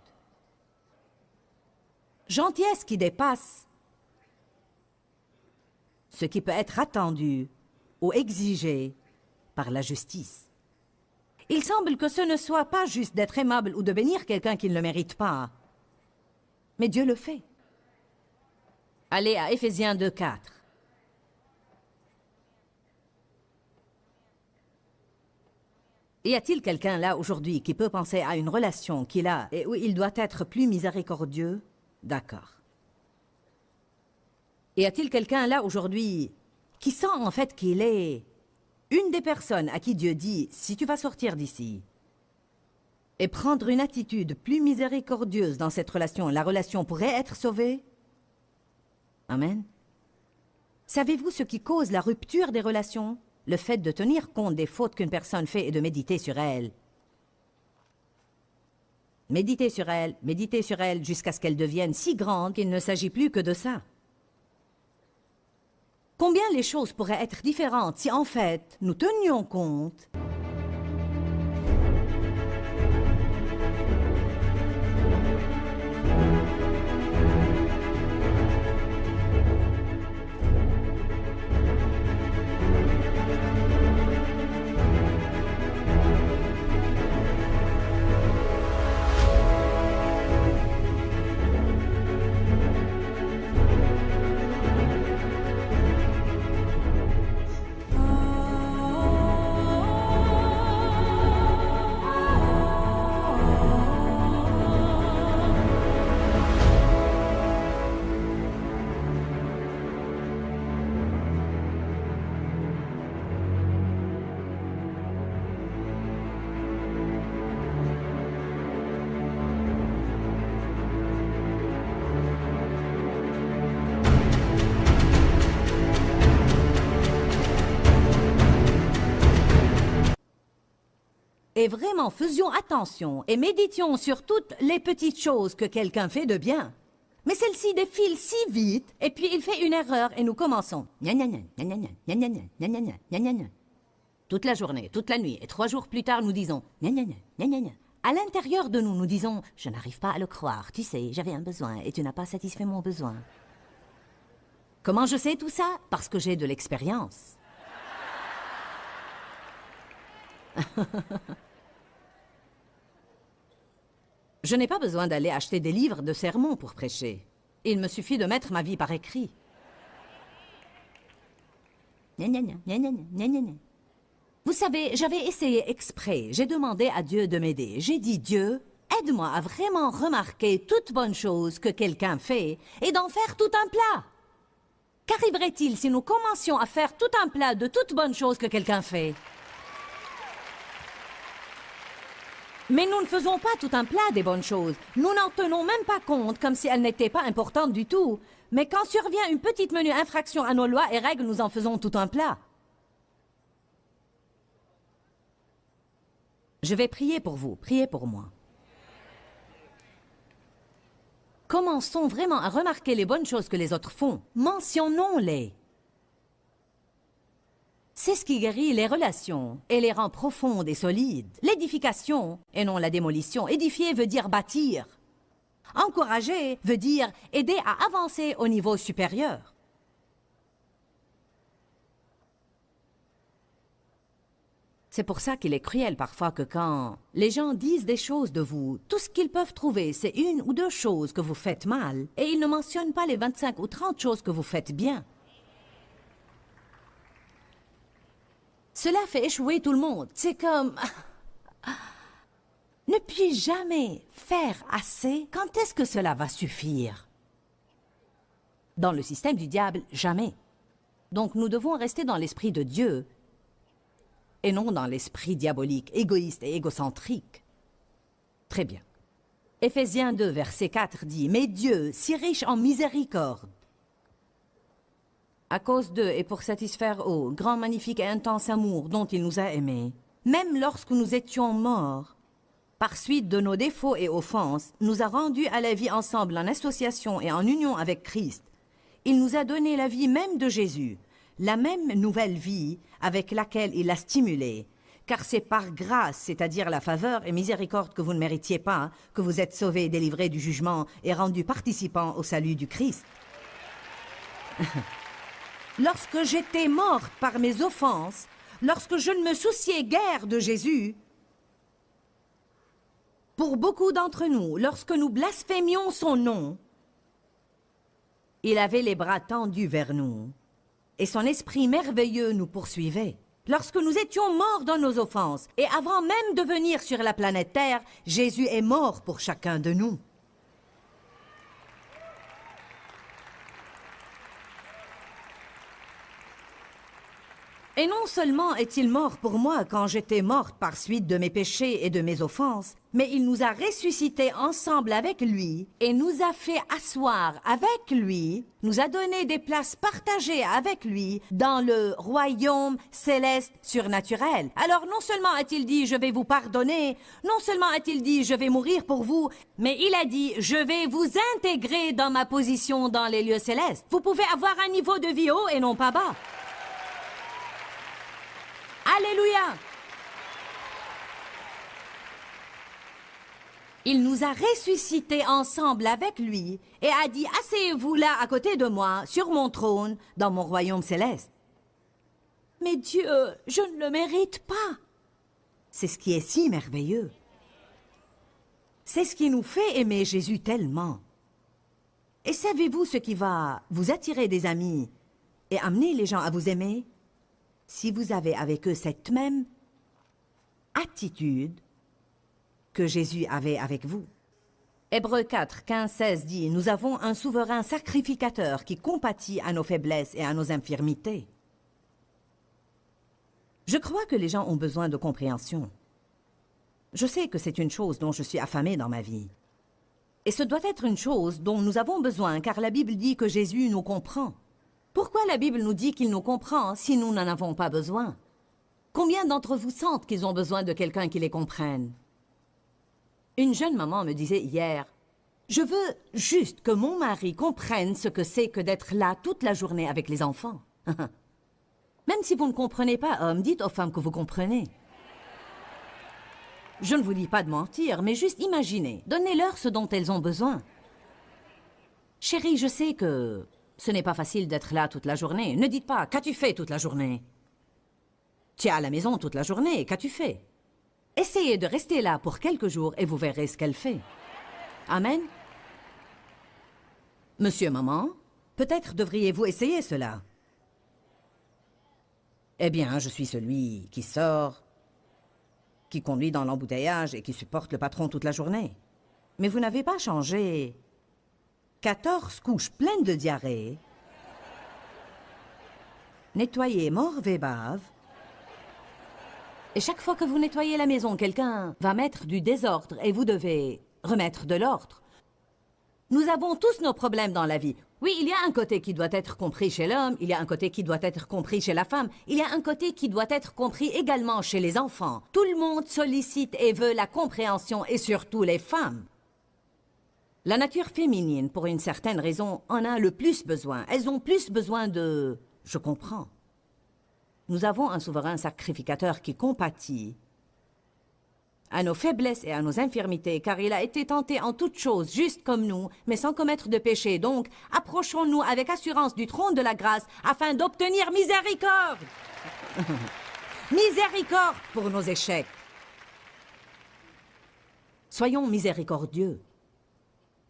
Gentillesse qui dépasse ce qui peut être attendu ou exigé par la justice. Il semble que ce ne soit pas juste d'être aimable ou de bénir quelqu'un qui ne le mérite pas. Mais Dieu le fait. Allez à Éphésiens 2:4. Y a-t-il quelqu'un là aujourd'hui qui peut penser à une relation qu'il a et où il doit être plus miséricordieux? D'accord. Y a-t-il quelqu'un là aujourd'hui qui sent en fait qu'il est une des personnes à qui Dieu dit, si tu vas sortir d'ici et prendre une attitude plus miséricordieuse dans cette relation, la relation pourrait être sauvée? Amen. Savez-vous ce qui cause la rupture des relations? Le fait de tenir compte des fautes qu'une personne fait et de méditer sur elles. Méditer sur elles jusqu'à ce qu'elles deviennent si grandes qu'il ne s'agit plus que de ça. Combien les choses pourraient être différentes si en fait nous tenions compte et vraiment faisions attention et méditions sur toutes les petites choses que quelqu'un fait de bien. Mais celle-ci défile si vite, et puis il fait une erreur et nous commençons. Toute la journée, toute la nuit, et 3 jours plus tard, nous disons. À l'intérieur de nous, nous disons, je n'arrive pas à le croire, tu sais, j'avais un besoin et tu n'as pas satisfait mon besoin. Comment je sais tout ça? Parce que j'ai de l'expérience. Je n'ai pas besoin d'aller acheter des livres de sermons pour prêcher. Il me suffit de mettre ma vie par écrit. Vous savez, j'avais essayé exprès. J'ai demandé à Dieu de m'aider. J'ai dit, Dieu, aide-moi à vraiment remarquer toute bonne chose que quelqu'un fait et d'en faire tout un plat. Qu'arriverait-il si nous commencions à faire tout un plat de toute bonne chose que quelqu'un fait? Mais nous ne faisons pas tout un plat des bonnes choses. Nous n'en tenons même pas compte comme si elles n'étaient pas importantes du tout. Mais quand survient une petite menue infraction à nos lois et règles, nous en faisons tout un plat. Je vais prier pour vous, priez pour moi. Commençons vraiment à remarquer les bonnes choses que les autres font. Mentionnons-les. C'est ce qui guérit les relations et les rend profondes et solides. L'édification, et non la démolition. Édifier veut dire bâtir. Encourager veut dire aider à avancer au niveau supérieur. C'est pour ça qu'il est cruel parfois que quand les gens disent des choses de vous, tout ce qu'ils peuvent trouver, c'est 1 ou 2 choses que vous faites mal, et ils ne mentionnent pas les 25 ou 30 choses que vous faites bien. Cela fait échouer tout le monde. C'est comme... Ne puis-je jamais faire assez? Quand est-ce que cela va suffire? Dans le système du diable, jamais. Donc nous devons rester dans l'esprit de Dieu et non dans l'esprit diabolique, égoïste et égocentrique. Très bien. Éphésiens 2, verset 4 dit « Mais Dieu, si riche en miséricorde, à cause d'eux et pour satisfaire au grand, magnifique et intense amour dont il nous a aimés, même lorsque nous étions morts, par suite de nos défauts et offenses, nous a rendus à la vie ensemble en association et en union avec Christ. Il nous a donné la vie même de Jésus, la même nouvelle vie avec laquelle il l'a stimulé. Car c'est par grâce, c'est-à-dire la faveur et miséricorde que vous ne méritiez pas, que vous êtes sauvés, délivrés du jugement et rendus participants au salut du Christ. Lorsque j'étais morte par mes offenses, lorsque je ne me souciais guère de Jésus, pour beaucoup d'entre nous, lorsque nous blasphémions son nom, il avait les bras tendus vers nous et son esprit merveilleux nous poursuivait. Lorsque nous étions morts dans nos offenses, et avant même de venir sur la planète Terre, Jésus est mort pour chacun de nous. Et non seulement est-il mort pour moi quand j'étais morte par suite de mes péchés et de mes offenses, mais il nous a ressuscités ensemble avec lui et nous a fait asseoir avec lui, nous a donné des places partagées avec lui dans le royaume céleste surnaturel. Alors non seulement a-t-il dit « je vais vous pardonner », non seulement a-t-il dit « je vais mourir pour vous », mais il a dit « je vais vous intégrer dans ma position dans les lieux célestes ». Vous pouvez avoir un niveau de vie haut et non pas bas. Alléluia! Il nous a ressuscités ensemble avec lui et a dit « Asseyez-vous là à côté de moi, sur mon trône, dans mon royaume céleste. » Mais Dieu, je ne le mérite pas. C'est ce qui est si merveilleux. C'est ce qui nous fait aimer Jésus tellement. Et savez-vous ce qui va vous attirer des amis et amener les gens à vous aimer? Si vous avez avec eux cette même attitude que Jésus avait avec vous. Hébreux 4, 15, 16 dit « Nous avons un souverain sacrificateur qui compatit à nos faiblesses et à nos infirmités. » Je crois que les gens ont besoin de compréhension. Je sais que c'est une chose dont je suis affamée dans ma vie. Et ce doit être une chose dont nous avons besoin, car la Bible dit que Jésus nous comprend. Pourquoi la Bible nous dit qu'il nous comprend si nous n'en avons pas besoin? Combien d'entre vous sentent qu'ils ont besoin de quelqu'un qui les comprenne? Une jeune maman me disait hier, « Je veux juste que mon mari comprenne ce que c'est que d'être là toute la journée avec les enfants. » Même si vous ne comprenez pas, hommes, dites aux femmes que vous comprenez. Je ne vous dis pas de mentir, mais juste imaginez, donnez-leur ce dont elles ont besoin. Chérie, je sais que ce n'est pas facile d'être là toute la journée. Ne dites pas « Qu'as-tu fait toute la journée ?» Tu es à la maison toute la journée, qu'as-tu fait? Essayez de rester là pour quelques jours et vous verrez ce qu'elle fait. Amen. Monsieur, maman, peut-être devriez-vous essayer cela. Eh bien, je suis celui qui sort, qui conduit dans l'embouteillage et qui supporte le patron toute la journée. Mais vous n'avez pas changé 14 couches pleines de diarrhée, nettoyer morve et bave, et chaque fois que vous nettoyez la maison, quelqu'un va mettre du désordre et vous devez remettre de l'ordre. Nous avons tous nos problèmes dans la vie. Oui, il y a un côté qui doit être compris chez l'homme, il y a un côté qui doit être compris chez la femme, il y a un côté qui doit être compris également chez les enfants. Tout le monde sollicite et veut la compréhension, et surtout les femmes. La nature féminine, pour une certaine raison, en a le plus besoin. Elles ont plus besoin de « je comprends ». Nous avons un souverain sacrificateur qui compatit à nos faiblesses et à nos infirmités, car il a été tenté en toutes choses, juste comme nous, mais sans commettre de péché. Donc, approchons-nous avec assurance du trône de la grâce, afin d'obtenir miséricorde. Miséricorde pour nos échecs. Soyons miséricordieux.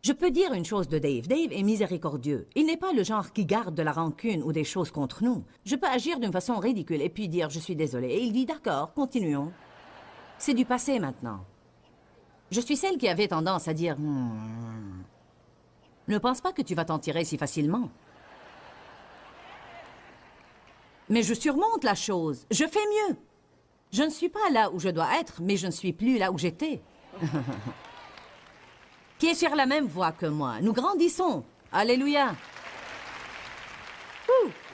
Je peux dire une chose de Dave. Dave est miséricordieux. Il n'est pas le genre qui garde de la rancune ou des choses contre nous. Je peux agir d'une façon ridicule et puis dire « je suis désolé ». Et il dit « d'accord, continuons ». C'est du passé maintenant. Je suis celle qui avait tendance à dire « ne pense pas que tu vas t'en tirer si facilement ». Mais je surmonte la chose. Je fais mieux. Je ne suis pas là où je dois être, mais je ne suis plus là où j'étais. Qui est sur la même voie que moi. Nous grandissons. Alléluia.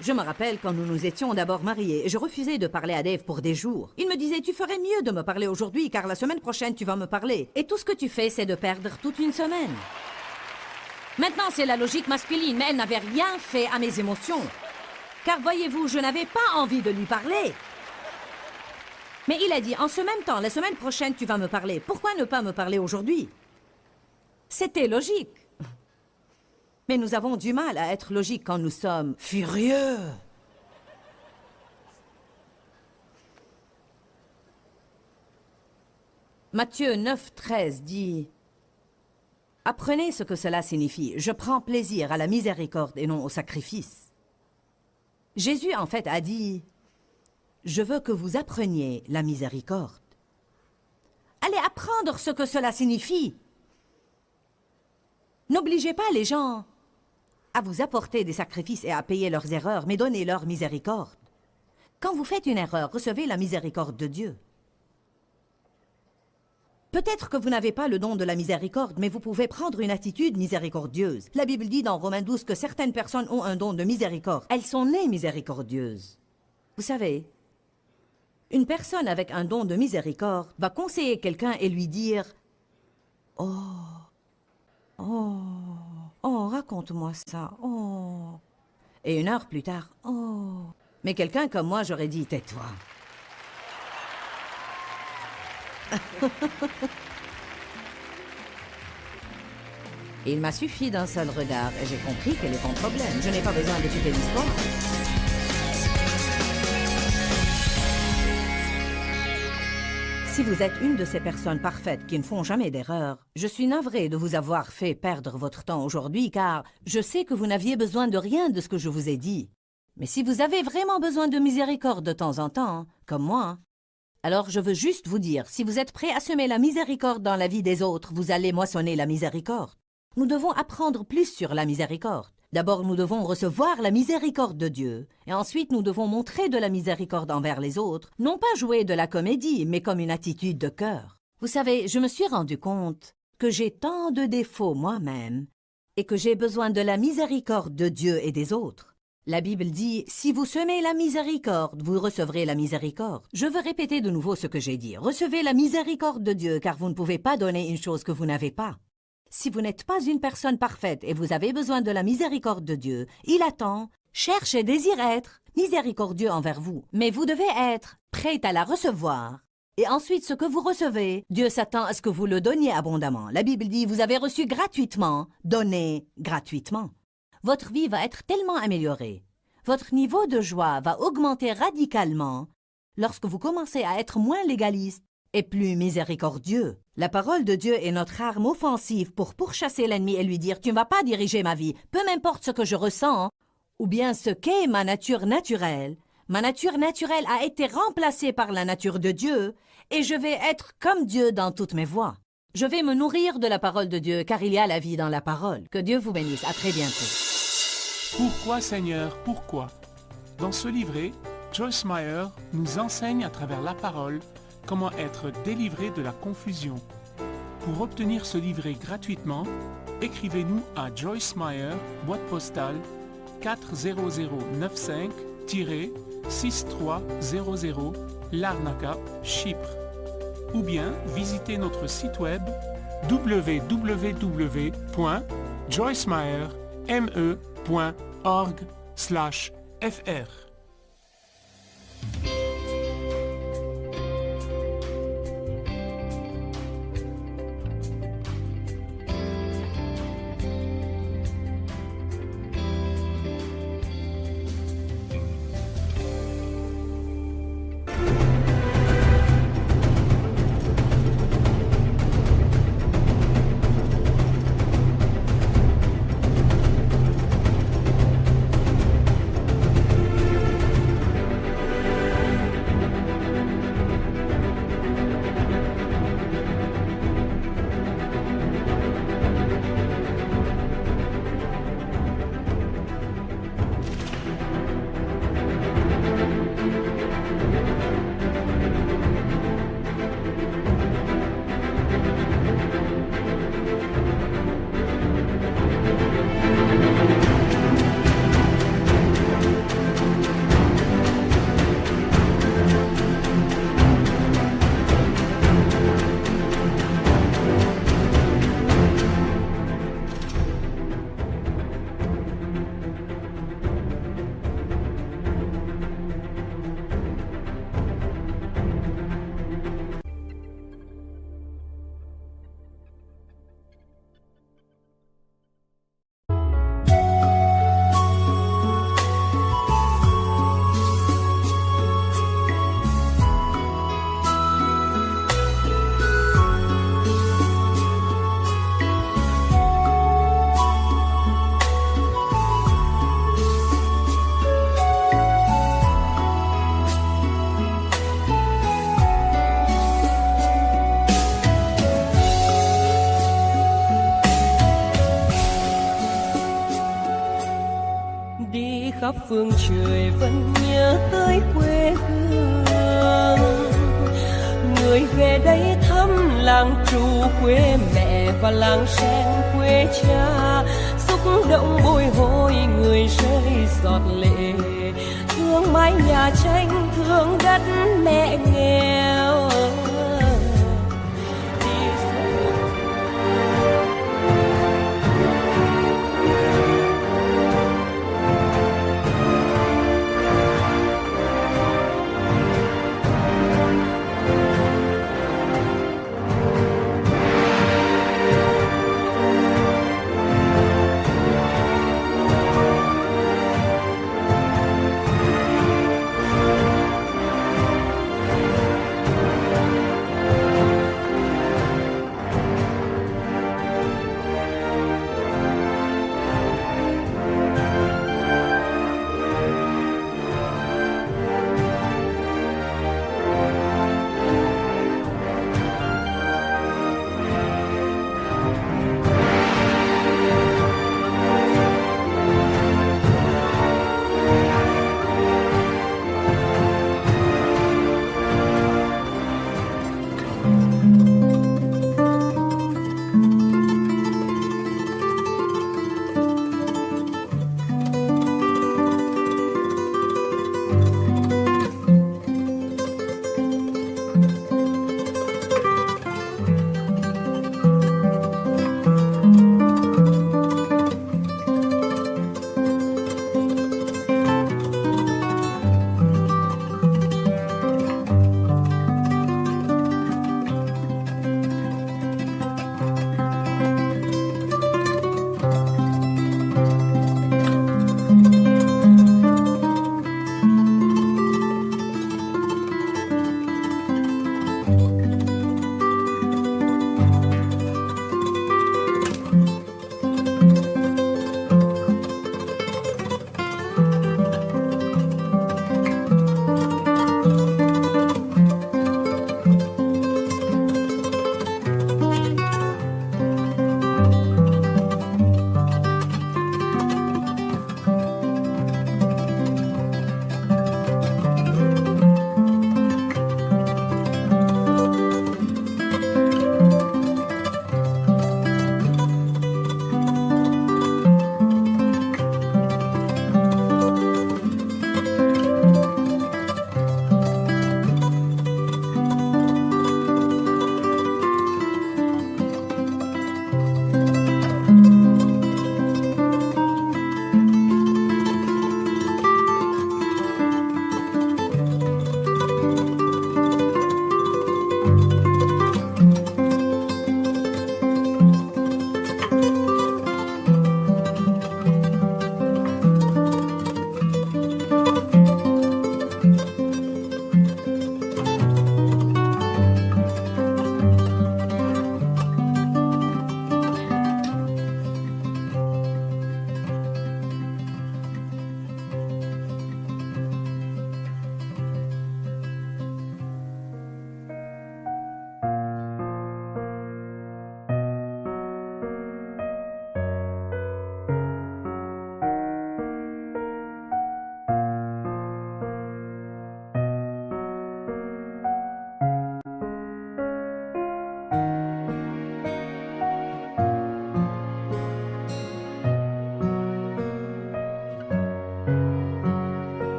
Je me rappelle quand nous nous étions d'abord mariés et je refusais de parler à Dave pour des jours. Il me disait, tu ferais mieux de me parler aujourd'hui car la semaine prochaine tu vas me parler. Et tout ce que tu fais, c'est de perdre toute une semaine. Maintenant, c'est la logique masculine, mais elle n'avait rien fait à mes émotions. Car voyez-vous, je n'avais pas envie de lui parler. Mais il a dit, en ce même temps, la semaine prochaine tu vas me parler. Pourquoi ne pas me parler aujourd'hui? C'était logique. Mais nous avons du mal à être logiques quand nous sommes furieux. Matthieu 9, 13 dit « Apprenez ce que cela signifie. Je prends plaisir à la miséricorde et non au sacrifice. » Jésus, en fait, a dit « Je veux que vous appreniez la miséricorde. » Allez apprendre ce que cela signifie. N'obligez pas les gens à vous apporter des sacrifices et à payer leurs erreurs, mais donnez-leur miséricorde. Quand vous faites une erreur, recevez la miséricorde de Dieu. Peut-être que vous n'avez pas le don de la miséricorde, mais vous pouvez prendre une attitude miséricordieuse. La Bible dit dans Romains 12 que certaines personnes ont un don de miséricorde. Elles sont nées miséricordieuses. Vous savez, une personne avec un don de miséricorde va conseiller quelqu'un et lui dire « Oh, raconte-moi ça. Oh. » Et une heure plus tard, « Oh. » Mais quelqu'un comme moi, j'aurais dit, « Tais-toi. » Il m'a suffi d'un seul regard et j'ai compris quel est ton problème. Je n'ai pas besoin d'étudier l'histoire. Si vous êtes une de ces personnes parfaites qui ne font jamais d'erreur, je suis navré de vous avoir fait perdre votre temps aujourd'hui car je sais que vous n'aviez besoin de rien de ce que je vous ai dit. Mais si vous avez vraiment besoin de miséricorde de temps en temps, comme moi, alors je veux juste vous dire, si vous êtes prêt à semer la miséricorde dans la vie des autres, vous allez moissonner la miséricorde. Nous devons apprendre plus sur la miséricorde. D'abord, nous devons recevoir la miséricorde de Dieu. Et ensuite, nous devons montrer de la miséricorde envers les autres. Non pas jouer de la comédie, mais comme une attitude de cœur. Vous savez, je me suis rendu compte que j'ai tant de défauts moi-même et que j'ai besoin de la miséricorde de Dieu et des autres. La Bible dit, si vous semez la miséricorde, vous recevrez la miséricorde. Je veux répéter de nouveau ce que j'ai dit. Recevez la miséricorde de Dieu, car vous ne pouvez pas donner une chose que vous n'avez pas. Si vous n'êtes pas une personne parfaite et vous avez besoin de la miséricorde de Dieu, il attend, cherche et désire être miséricordieux envers vous. Mais vous devez être prêt à la recevoir. Et ensuite, ce que vous recevez, Dieu s'attend à ce que vous le donniez abondamment. La Bible dit, vous avez reçu gratuitement, donnez gratuitement. Votre vie va être tellement améliorée. Votre niveau de joie va augmenter radicalement lorsque vous commencez à être moins légaliste et plus miséricordieux. La parole de Dieu est notre arme offensive pour pourchasser l'ennemi et lui dire « Tu ne vas pas diriger ma vie, peu m'importe ce que je ressens ou bien ce qu'est ma nature naturelle. Ma nature naturelle a été remplacée par la nature de Dieu et je vais être comme Dieu dans toutes mes voies. Je vais me nourrir de la parole de Dieu car il y a la vie dans la parole. Que Dieu vous bénisse. À très bientôt. Pourquoi Seigneur, pourquoi? Dans ce livret, Joyce Meyer nous enseigne à travers la parole comment être délivré de la confusion. Pour obtenir ce livret gratuitement, écrivez-nous à Joyce Meyer, boîte postale 40095-6300 Larnaca, Chypre. Ou bien visitez notre site web www.joycemeyer.org/fr. khắp phương trời vẫn nhớ tới quê hương. Người về đây thăm làng Trù quê mẹ và làng Sen quê cha, xúc động bồi hồi người rơi giọt lệ, thương mái nhà tranh thương đất mẹ nghèo.